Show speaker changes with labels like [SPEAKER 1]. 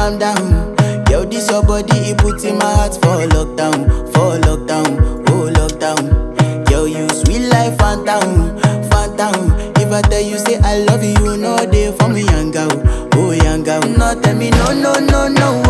[SPEAKER 1] calm down. Yo, this your body, it puts in my heart for lockdown, oh lockdown. Yo, you sweet life, phantom, phantom. If I tell you say I love you, you know they for me, young girl, oh young girl. No tell me no, no, no, no,